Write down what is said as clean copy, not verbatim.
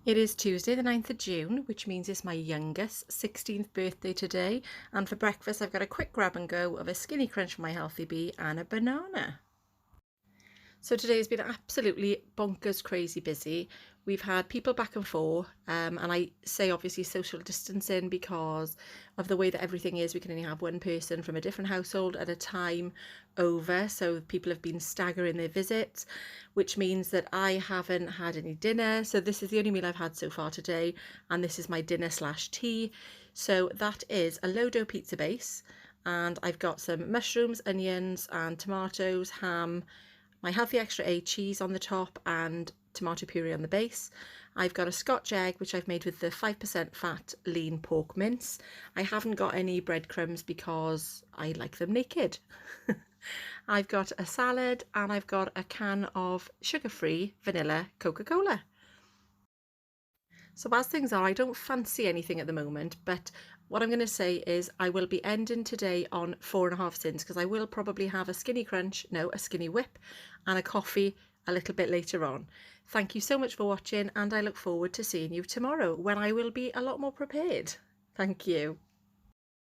It is Tuesday the 9th of June, which means it's my youngest 16th birthday today, and for breakfast I've got a quick grab and go of a skinny crunch for my healthy bee and a banana. So today's been absolutely bonkers crazy busy. We've had people back and forth, and I say obviously social distancing because of the way that everything is. We can only have one person from a different household at a time over, so people have been staggering their visits, which means that I haven't had any dinner. So this is the only meal I've had so far today, and this is my dinner slash tea. So that is a low dough pizza base, and I've got some mushrooms, onions and tomatoes, ham, my healthy extra A cheese on the top and tomato puree on the base. I've got a Scotch egg which I've made with the 5% fat lean pork mince. I haven't got any breadcrumbs because I like them naked. I've got a salad and I've got a can of sugar-free vanilla Coca-Cola. So as things are, I don't fancy anything at the moment, but what I'm going to say is I will be ending today on 4.5 sins because I will probably have a skinny crunch, no, a skinny whip and a coffee a little bit later on. Thank you so much for watching, and I look forward to seeing you tomorrow when I will be a lot more prepared. Thank you.